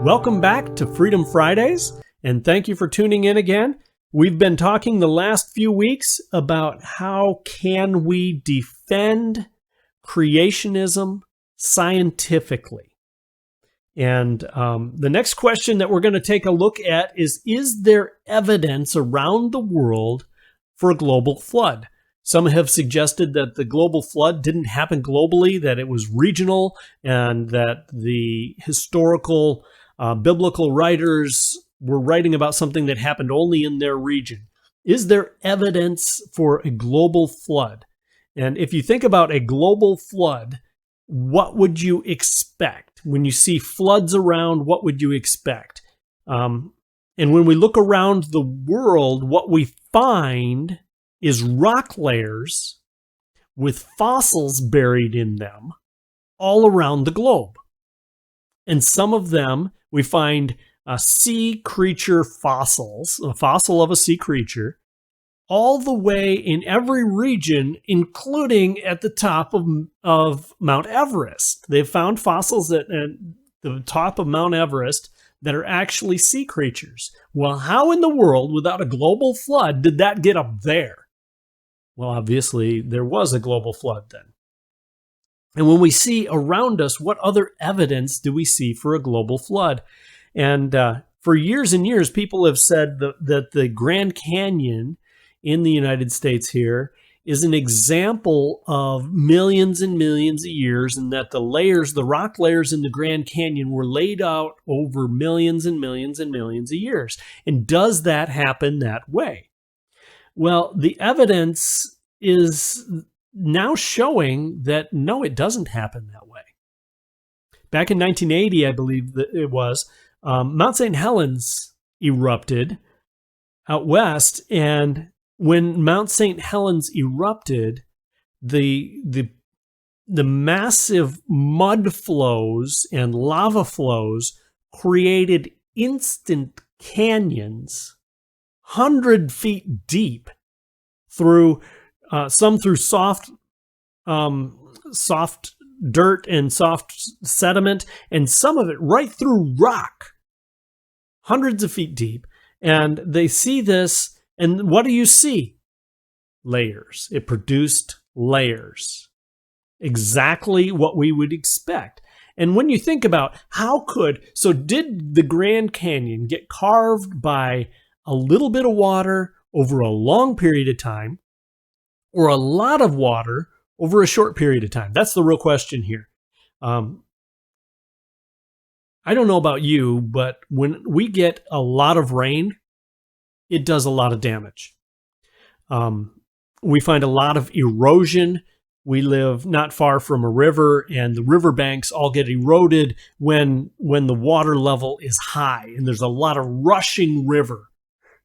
Welcome back to Freedom Fridays, and thank you for tuning in again. We've been talking the last few weeks about how can we defend creationism scientifically. And the next question that we're going to take a look at is there evidence around the world for a global flood? Some have suggested that the global flood didn't happen globally, that it was regional, and that the historical biblical writers were writing about something that happened only in their region. Is there evidence for a global flood? And if you think about a global flood, what would you expect? When you see floods around, what would you expect? And when we look around the world, what we find is rock layers with fossils buried in them all around the globe. And some of them, we find sea creature fossils, a fossil of a sea creature, all the way in every region, including at the top of Mount Everest. They've found fossils at the top of Mount Everest that are actually sea creatures. Well, how in the world, without a global flood, did that get up there? Well, obviously, there was a global flood then. And when we see around us, what other evidence do we see for a global flood? And for years and years, people have said that the Grand Canyon in the United States here is an example of millions and millions of years, and that the rock layers in the Grand Canyon were laid out over millions and millions and millions of years. And does that happen that way? Well, the evidence is now showing that no, it doesn't happen that way. Back in 1980, I believe that it was, Mount St. Helens erupted out west, and when Mount St. Helens erupted, the massive mud flows and lava flows created instant canyons 100 feet deep through some through soft dirt and soft sediment, and some of it right through rock, hundreds of feet deep. And they see this, and what do you see? Layers. It produced layers. Exactly what we would expect. And when you think about did the Grand Canyon get carved by a little bit of water over a long period of time, or a lot of water over a short period of time? That's the real question here. I don't know about you, but when we get a lot of rain, it does a lot of damage. We find a lot of erosion. We live not far from a river, and the riverbanks all get eroded when the water level is high, and there's a lot of rushing river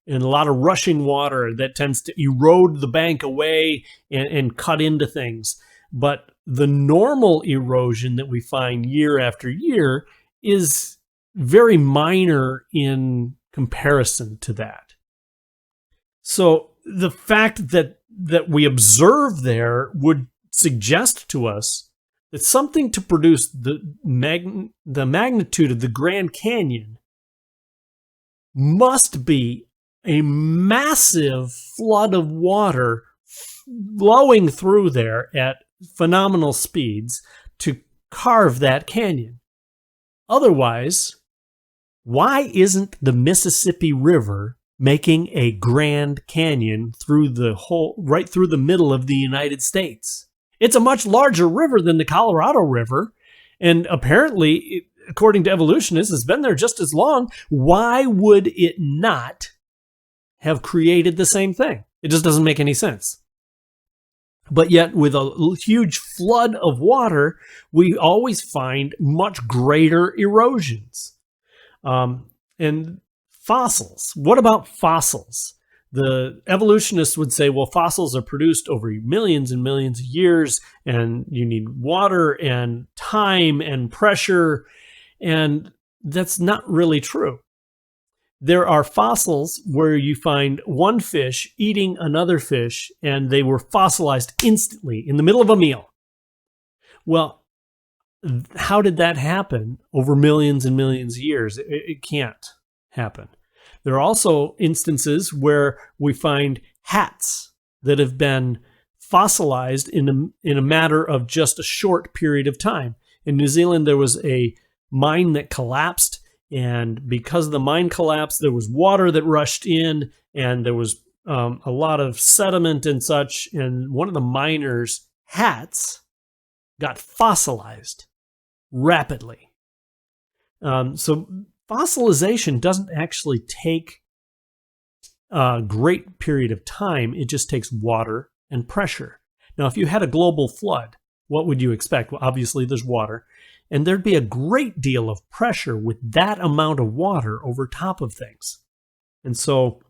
and a lot of rushing water that tends to erode the bank away and cut into things. But the normal erosion that we find year after year is very minor in comparison to that. So the fact that we observe there would suggest to us that something to produce the magnitude of the Grand Canyon must be a massive flood of water flowing through there at phenomenal speeds to carve that canyon. Otherwise, why isn't the Mississippi River making a Grand Canyon right through the middle of the United States? It's a much larger river than the Colorado River, and apparently, according to evolutionists, it's been there just as long. Why would it not have created the same thing? It just doesn't make any sense. But yet, with a huge flood of water, we always find much greater erosions. And fossils. What about fossils? The evolutionists would say, well, fossils are produced over millions and millions of years, and you need water and time and pressure, and that's not really true. There are fossils where you find one fish eating another fish, and they were fossilized instantly in the middle of a meal. Well, how did that happen over millions and millions of years? It can't happen. There are also instances where we find hats that have been fossilized in a matter of just a short period of time. In New Zealand, there was a mine that collapsed, and because the mine collapsed, there was water that rushed in, and there was a lot of sediment and such, and one of the miners' hats got fossilized rapidly. So fossilization doesn't actually take a great period of time. It just takes water and pressure. Now, if you had a global flood, what would you expect? Well, obviously there's water, and there'd be a great deal of pressure with that amount of water over top of things. And so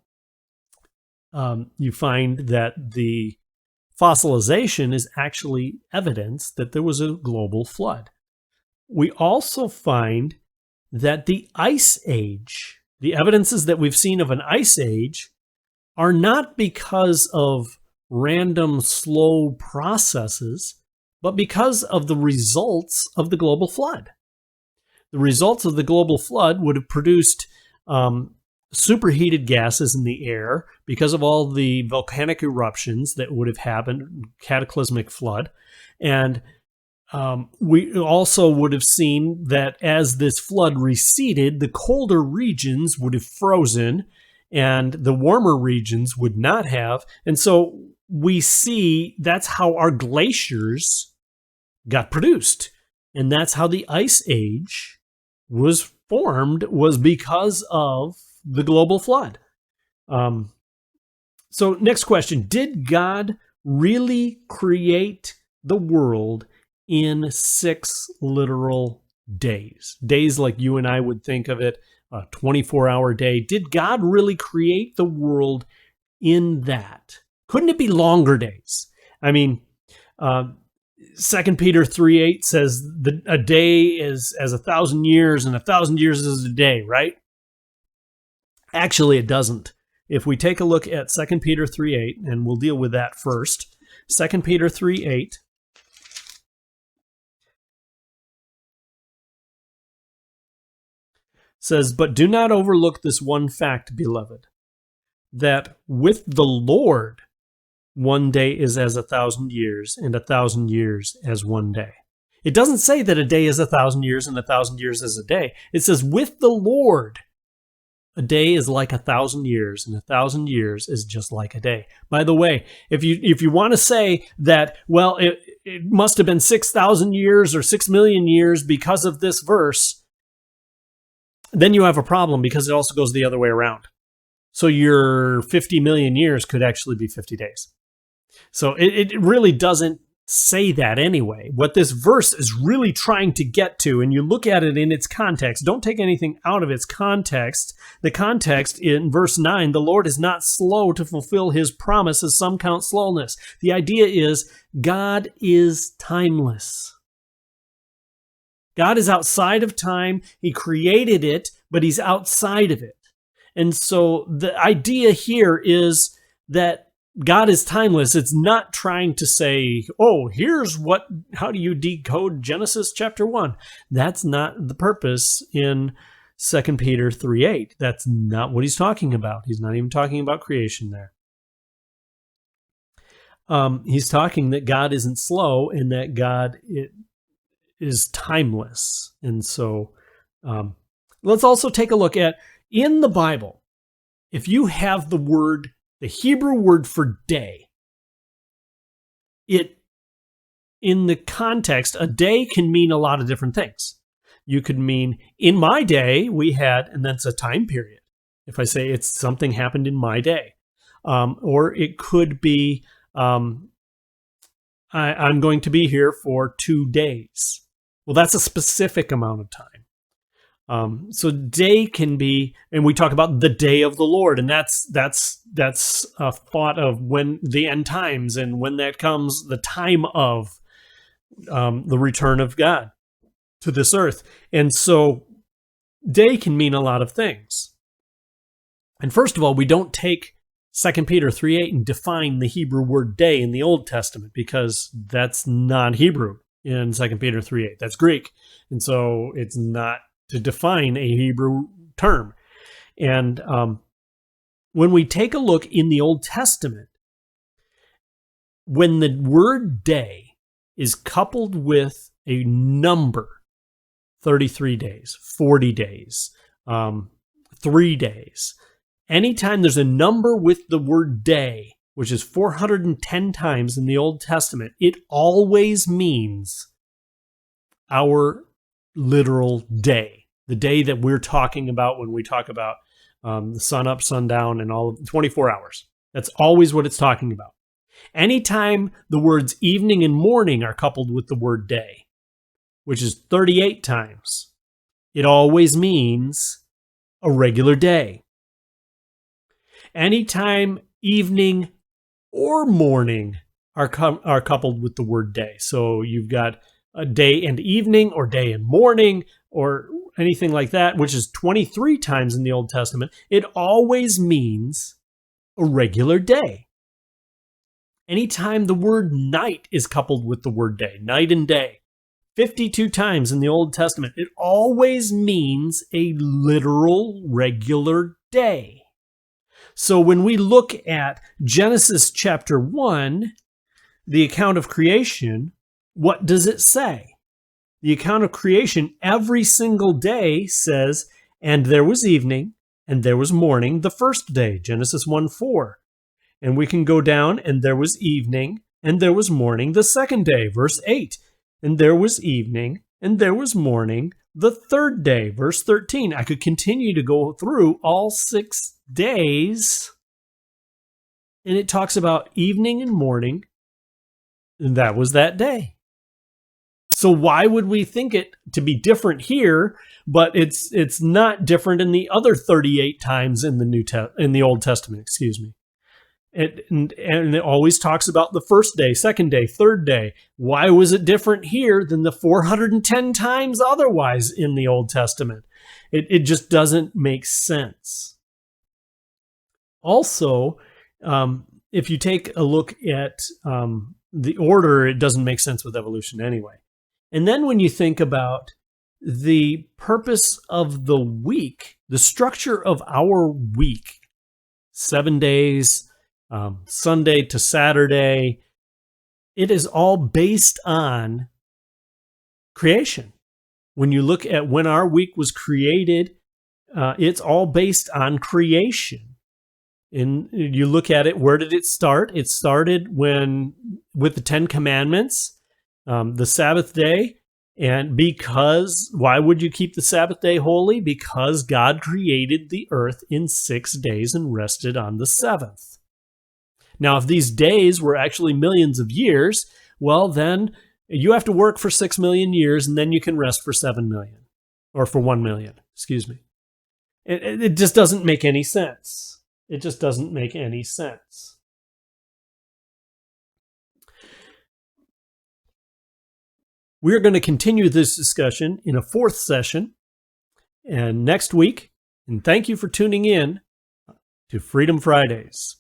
you find that the fossilization is actually evidence that there was a global flood. We also find that the ice age, the evidences that we've seen of an ice age, are not because of random slow processes, but because of the results of the global flood. The results of the global flood would have produced superheated gases in the air because of all the volcanic eruptions that would have happened, cataclysmic flood. And we also would have seen that as this flood receded, the colder regions would have frozen and the warmer regions would not have. And so we see that's how our glaciers got produced. And that's how the ice age was formed, was because of the global flood. So next question, did God really create the world in 6 literal days? Days like you and I would think of it, a 24-hour day. Did God really create the world in that? Couldn't it be longer days? I mean, 2 Peter 3:8 says that a day is as 1,000 years and 1,000 years is a day, right? Actually, it doesn't. If we take a look at 2 Peter 3:8, and we'll deal with that first. 2 Peter 3:8 says, "But do not overlook this one fact, beloved, that with the Lord, one day is as 1,000 years, and 1,000 years as one day." It doesn't say that a day is 1,000 years and 1,000 years is a day. It says, with the Lord, a day is like 1,000 years, and 1,000 years is just like a day. By the way, if you want to say that, well, it must have been 6,000 years or 6 million years because of this verse, then you have a problem, because it also goes the other way around. So your 50 million years could actually be 50 days. So it really doesn't say that anyway. What this verse is really trying to get to, and you look at it in its context, don't take anything out of its context. The context in verse 9, the Lord is not slow to fulfill his promise, as some count slowness. The idea is God is timeless. God is outside of time. He created it, but he's outside of it. And so the idea here is that God is timeless. It's not trying to say, oh, how do you decode Genesis chapter 1? That's not the purpose in 2 Peter 3:8. That's not what he's talking about. He's not even talking about creation there. He's talking that God isn't slow and that God is timeless. And so let's also take a look at, in the Bible, if you have the Hebrew word for day, in the context, a day can mean a lot of different things. You could mean, in my day, we had, and that's a time period. If I say something happened in my day. Or it could be, I'm going to be here for 2 days. Well, that's a specific amount of time. So day can be, and we talk about the day of the Lord, and that's a thought of when the end times, and when that comes, the time of the return of God to this earth. And so day can mean a lot of things. And first of all, we don't take 2 Peter 3:8 and define the Hebrew word day in the Old Testament, because that's not Hebrew. in 2 Peter 3:8. That's Greek. And so it's not to define a Hebrew term. And when we take a look in the Old Testament, when the word day is coupled with a number, 33 days, 40 days, 3 days, anytime there's a number with the word day, which is 410 times in the Old Testament, it always means our literal day, the day that we're talking about when we talk about the sun up, sundown, and all of 24 hours. That's always what it's talking about. Anytime the words evening and morning are coupled with the word day, which is 38 times, it always means a regular day. Anytime evening or morning are coupled with the word day, so you've got a day and evening or day and morning or anything like that, which is 23 times in the Old Testament, it always means a regular day. Anytime the word night is coupled with the word day, night and day, 52 times in the Old Testament, it always means a literal regular day. So when we look at Genesis chapter 1, the account of creation, what does it say? The account of creation every single day says, and there was evening, and there was morning the first day, Genesis 1:4. And we can go down, and there was evening, and there was morning the second day, verse 8. And there was evening, and there was morning the third day, verse 13. I could continue to go through all 6 days, and it talks about evening and morning, and that was that day. So why would we think it to be different here, but it's not different in the other 38 times in the Old Testament, excuse me. And it always talks about the first day, second day, third day. Why was it different here than the 410 times otherwise in the Old Testament? It just doesn't make sense. Also, if you take a look at the order, it doesn't make sense with evolution anyway. And then when you think about the purpose of the week, the structure of our week, 7 days, Sunday to Saturday, it is all based on creation. When you look at when our week was created, it's all based on creation. And you look at it, where did it start? It started with the 10 Commandments, the Sabbath day. And why would you keep the Sabbath day holy? Because God created the earth in 6 days and rested on the seventh. Now, if these days were actually millions of years, well, then you have to work for 6 million years, and then you can rest for 7 million, or for 1 million, excuse me. It just doesn't make any sense. It just doesn't make any sense. We're going to continue this discussion in a 4th session and next week. And thank you for tuning in to Freedom Fridays.